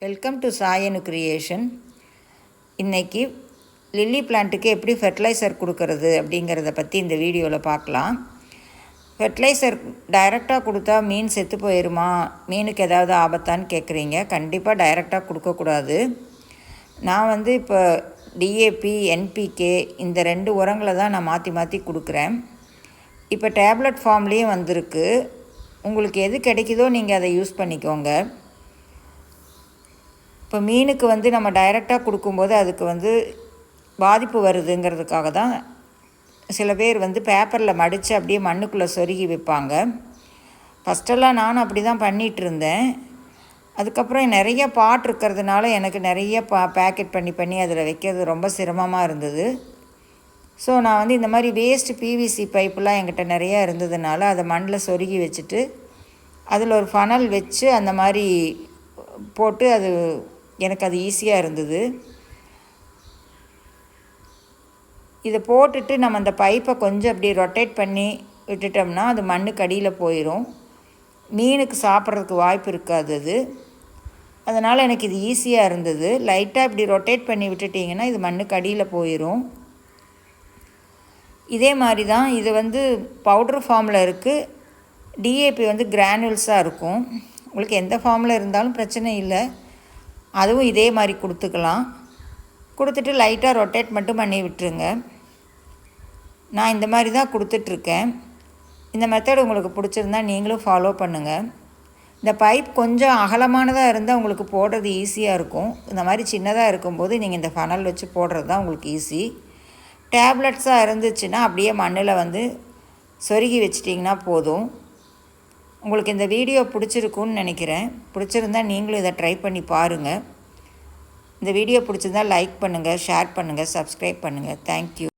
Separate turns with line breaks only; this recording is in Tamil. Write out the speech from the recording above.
வெல்கம் டு சாயனு கிரியேஷன். இன்றைக்கி லில்லி பிளான்ட்டுக்கு எப்படி ஃபெர்டிலைசர் கொடுக்கறது அப்படிங்கிறத பற்றி இந்த வீடியோவில் பார்க்கலாம். ஃபெர்டிலைசர் டைரெக்டாக கொடுத்தா மீன் செத்து போயிடுமா, மீனுக்கு ஏதாவது ஆபத்தான்னு கேட்குறீங்க. கண்டிப்பாக டைரெக்டாக கொடுக்கக்கூடாது. நான் இப்போ டிஏபி, என்பிகே இந்த 2 உரங்களை தான் நான் மாற்றி மாற்றி கொடுக்குறேன். இப்போ டேப்லெட் ஃபார்ம்லேயும் வந்திருக்கு. உங்களுக்கு எது கிடைக்குதோ நீங்கள் அதை யூஸ் பண்ணிக்கோங்க. இப்போ மீனுக்கு நம்ம டைரெக்டாக கொடுக்கும்போது அதுக்கு பாதிப்பு வருதுங்கிறதுக்காக தான் சில பேர் பேப்பரில் மடித்து அப்படியே மண்ணுக்குள்ளே சொருகி வைப்பாங்க. ஃபஸ்ட்டெல்லாம் நானும் அப்படி தான் பண்ணிகிட்டு இருந்தேன். அதுக்கப்புறம் நிறைய பாட் இருக்கிறதுனால எனக்கு நிறைய பேக்கெட் பண்ணி அதில் வைக்கிறது ரொம்ப சிரமமாக இருந்தது. ஸோ நான் இந்த மாதிரி வேஸ்ட்டு பிவிசி பைப்புலாம் என்கிட்ட நிறையா இருந்ததுனால அதை மண்ணில் சொருகி வச்சுட்டு அதில் ஒரு ஃபனல் வச்சு அந்த மாதிரி போட்டு எனக்கு அது ஈஸியாக இருந்தது. இதை போட்டுட்டு நம்ம அந்த பைப்பை கொஞ்சம் அப்படி ரொட்டேட் பண்ணி விட்டுட்டோம்னா அது மண்ணுக்கு அடியில் போயிடும். மீனுக்கு சாப்பிட்றதுக்கு வாய்ப்பு இருக்காது அது. அதனால் எனக்கு இது ஈஸியாக இருந்தது. லைட்டாக இப்படி ரொட்டேட் பண்ணி விட்டுட்டிங்கன்னா இது மண்ணுக்கு அடியில் போயிடும். இதே மாதிரி தான் இது பவுடர் ஃபார்மில் இருக்குது. டிஏபி கிரானுவல்ஸாக இருக்கும். உங்களுக்கு எந்த ஃபார்மில் இருந்தாலும் பிரச்சனை இல்லை. அதுவும் இதே மாதிரி கொடுத்துக்கலாம். கொடுத்துட்டு லைட்டாக ரொட்டேட் மட்டும் பண்ணி விட்டுருங்க. நான் இந்த மாதிரி தான் கொடுத்துட்ருக்கேன். இந்த மெத்தட் உங்களுக்கு பிடிச்சிருந்தா நீங்களும் ஃபாலோ பண்ணுங்கள். இந்த பைப் கொஞ்சம் அகலமானதாக இருந்தால் உங்களுக்கு போடுறது ஈஸியாக இருக்கும். இந்த மாதிரி சின்னதாக இருக்கும்போது நீங்கள் இந்த ஃபனல் வச்சு போடுறது தான் உங்களுக்கு ஈஸி. டேப்லெட்ஸாக இருந்துச்சுன்னா அப்படியே மண்ணில் சொருகி வச்சிட்டிங்கன்னா போதும். உங்களுக்கு இந்த வீடியோ பிடிச்சிருக்குன்னு நினைக்கிறேன். பிடிச்சிருந்தால் நீங்களும் இதை ட்ரை பண்ணி பாருங்கள். இந்த வீடியோ பிடிச்சிருந்தால் லைக் பண்ணுங்கள், ஷேர் பண்ணுங்கள், சப்ஸ்கிரைப் பண்ணுங்கள். தேங்க்யூ.